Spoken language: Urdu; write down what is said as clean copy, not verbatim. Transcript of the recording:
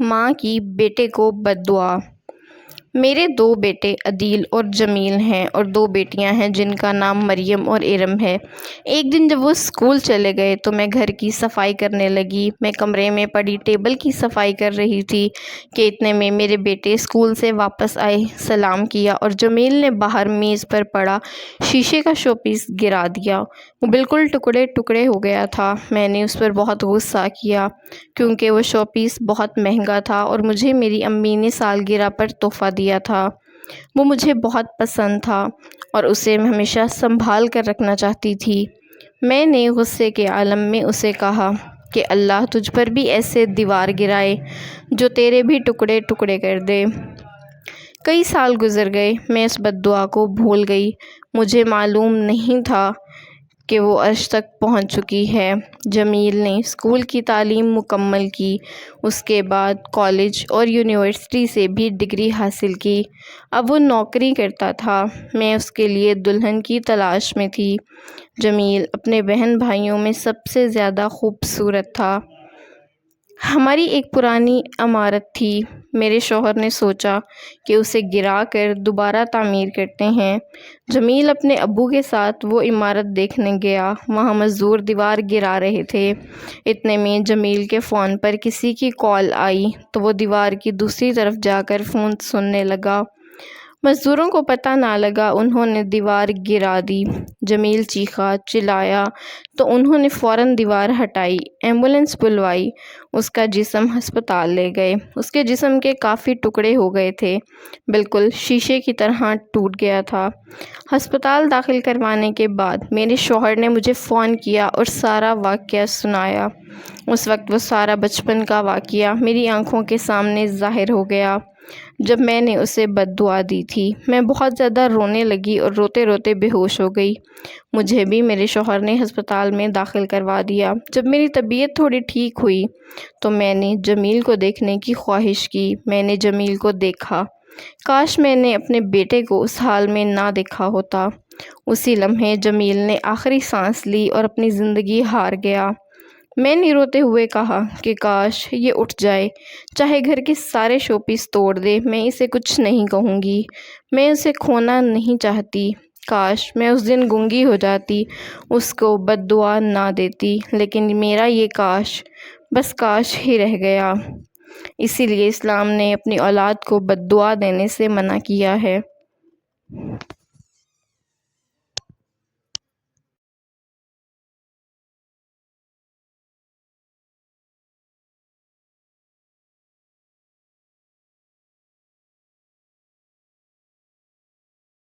ماں کی بیٹے کو بددعا۔ میرے 2 بیٹے عدیل اور جمیل ہیں اور 2 بیٹیاں ہیں جن کا نام مریم اور ارم ہے۔ ایک دن جب وہ اسکول چلے گئے تو میں گھر کی صفائی کرنے لگی۔ میں کمرے میں پڑی ٹیبل کی صفائی کر رہی تھی کہ اتنے میں میرے بیٹے اسکول سے واپس آئے، سلام کیا اور جمیل نے باہر میز پر پڑا شیشے کا شو پیس گرا دیا۔ وہ بالکل ٹکڑے ٹکڑے ہو گیا تھا۔ میں نے اس پر بہت غصہ کیا کیونکہ وہ شو پیس بہت مہنگا تھا اور مجھے میری امی نے سالگرہ پر تحفہ دیا تھا۔ وہ مجھے بہت پسند تھا اور اسے میں ہمیشہ سنبھال کر رکھنا چاہتی تھی۔ میں نے غصے کے عالم میں اسے کہا کہ اللہ تجھ پر بھی ایسے دیوار گرائے جو تیرے بھی ٹکڑے ٹکڑے کر دے۔ کئی سال گزر گئے، میں اس بددعا کو بھول گئی۔ مجھے معلوم نہیں تھا کہ وہ عرش تک پہنچ چکی ہے۔ جمیل نے اسکول کی تعلیم مکمل کی، اس کے بعد کالج اور یونیورسٹی سے بھی ڈگری حاصل کی۔ اب وہ نوکری کرتا تھا۔ میں اس کے لیے دلہن کی تلاش میں تھی۔ جمیل اپنے بہن بھائیوں میں سب سے زیادہ خوبصورت تھا۔ ہماری ایک پرانی عمارت تھی۔ میرے شوہر نے سوچا کہ اسے گرا کر دوبارہ تعمیر کرتے ہیں۔ جمیل اپنے ابو کے ساتھ وہ عمارت دیکھنے گیا۔ وہاں مزدور دیوار گرا رہے تھے۔ اتنے میں جمیل کے فون پر کسی کی کال آئی تو وہ دیوار کی دوسری طرف جا کر فون سننے لگا۔ مزدوروں کو پتہ نہ لگا، انہوں نے دیوار گرا دی۔ جمیل چیخا چلایا تو انہوں نے فوراً دیوار ہٹائی، ایمبولینس بلوائی، اس کا جسم ہسپتال لے گئے۔ اس کے جسم کے کافی ٹکڑے ہو گئے تھے، بالکل شیشے کی طرح ٹوٹ گیا تھا۔ ہسپتال داخل کروانے کے بعد میرے شوہر نے مجھے فون کیا اور سارا واقعہ سنایا۔ اس وقت وہ سارا بچپن کا واقعہ میری آنکھوں کے سامنے ظاہر ہو گیا جب میں نے اسے بددعا دی تھی۔ میں بہت زیادہ رونے لگی اور روتے روتے بے ہوش ہو گئی۔ مجھے بھی میرے شوہر نے ہسپتال میں داخل کروا دیا۔ جب میری طبیعت تھوڑی ٹھیک ہوئی تو میں نے جمیل کو دیکھنے کی خواہش کی۔ میں نے جمیل کو دیکھا۔ کاش میں نے اپنے بیٹے کو اس حال میں نہ دیکھا ہوتا۔ اسی لمحے جمیل نے آخری سانس لی اور اپنی زندگی ہار گیا۔ میں نے روتے ہوئے کہا کہ کاش یہ اٹھ جائے، چاہے گھر کے سارے شو پیس توڑ دے، میں اسے کچھ نہیں کہوں گی۔ میں اسے کھونا نہیں چاہتی۔ کاش میں اس دن گونگی ہو جاتی، اس کو بددعا نہ دیتی، لیکن میرا یہ کاش بس کاش ہی رہ گیا۔ اسی لیے اسلام نے اپنی اولاد کو بددعا دینے سے منع کیا ہے۔